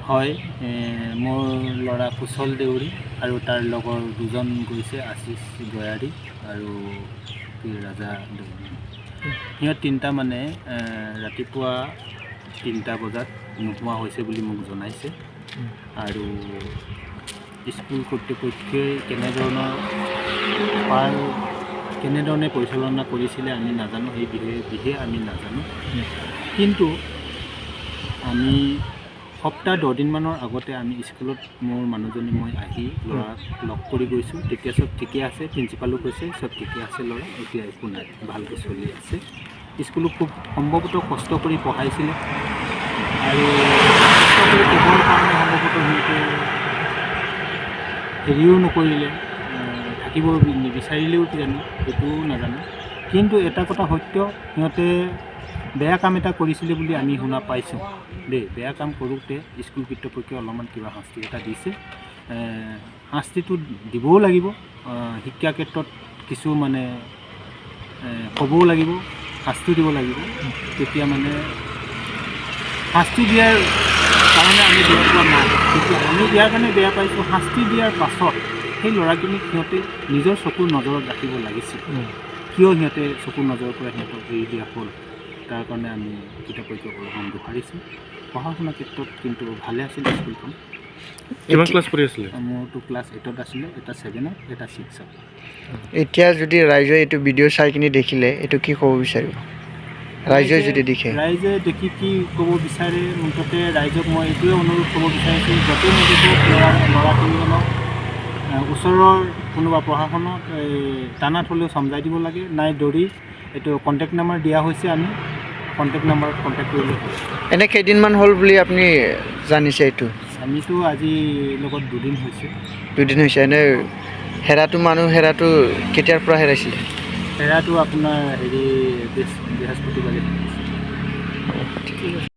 হয়, মোৰ ল'ৰা কুশল দেউৰী আৰু তাৰ লগৰ দুজন গৈছে, আশিষ গয়াৰী আৰু ৰাজা দেউৰী। সিহঁত তিনিটা মানে ৰাতিপুৱা 3টা বজাত নোপোৱা হৈছে বুলি মোক জনাইছে। আৰু স্কুল কৰ্তৃপক্ষই কেনেধৰণে পৰিচালনা কৰিছিলে আমি নাজানো, সেই বিষয়ে আমি নাজানো। কিন্তু আমি সপ্তাহ 10 দিনমানৰ আগতে আমি স্কুলত মোৰ মানুহজনী মই আহি ল'ৰাক লগ কৰি গৈছোঁ। তেতিয়া চব ঠিকে আছে, প্ৰিন্সিপালো কৈছে চব ঠিকে আছে, ল'ৰা এতিয়া একো নাই, ভালকৈ চলি আছে। স্কুলত খুব সম্ভৱতঃ কষ্ট কৰি পঢ়াইছিলে আৰু কষ্ট কৰি পঢ়োৱাৰ কাৰণে সম্ভৱতঃ সিহঁতে হেৰিও নকৰিলে, থাকিব নিবিচাৰিলেও কিজানি, সেইটোও নাজানো। কিন্তু এটা কথা সত্য, সিহঁতে বেয়া কাম এটা কৰিছিলে বুলি আমি শুনা পাইছোঁ দেই। বেয়া কাম কৰোঁতে স্কুল কৰ্তৃপক্ষই অলপমান কিবা শাস্তি এটা দিছে। শাস্তিটো দিবও লাগিব, শিক্ষা ক্ষেত্ৰত কিছু মানে ক'বও লাগিব, শাস্তি দিব লাগিব। তেতিয়া মানে শাস্তি দিয়াৰ কাৰণে আমি বেয়া পোৱা নাই, তেতিয়া আমি ইয়াৰ কাৰণে বেয়া পাইছোঁ। শাস্তি দিয়াৰ পাছত সেই ল'ৰাখিনিক সিহঁতে নিজৰ চকুৰ নজৰত ৰাখিব লাগিছিল। কিয় সিহঁতে চকুৰ নজৰৰ পৰা সিহঁতক এৰি দিয়া হ'ল, তাৰ কাৰণে আমি কৰ্তৃপক্ষক অলপমান দোষাৰিছোঁ। পঢ়া শুনাৰ ক্ষেত্ৰত কিন্তু ভালে আছিল স্কুলখন। কিমান ক্লাছ পঢ়ি আছিলে? মোৰতো ক্লাছ 8ত আছিলে, এটা 7ত, এটা 6ত। এতিয়া যদি ৰাইজে এইটো ভিডিঅ' চাই কিনি দেখিলে, এইটো কি ক'ব বিচাৰিব? ৰাইজে যদি দেখে, ৰাইজে দেখি কি ক'ব বিচাৰে, মুঠতে ৰাইজক মই এইটোৱে অনুৰোধ কৰিব বিচাৰিছোঁ, য'তেই নেদেখক ল'ৰাখিনিজনক ওচৰৰ কোনোবা প্ৰশাসনক টানাত হ'লেও চমজাই দিব লাগে। নাই দৌৰি এইটো কণ্টেক্ট নাম্বাৰ দিয়া হৈছে, আমি কণ্টেক্ট নাম্বাৰত কণ্টেক্ট কৰিলে। এনে কেইদিনমান হ'ল বুলি আপুনি জানিছে এইটো? আমিতো আজি লগত 2 দিন হৈছে। 2 দিন হৈছে। এনে হেৰাটো কেতিয়াৰ পৰা হেৰাইছিলে? হেৰাটো আপোনাৰ বৃহস্পতিবাৰে। ঠিক আছে।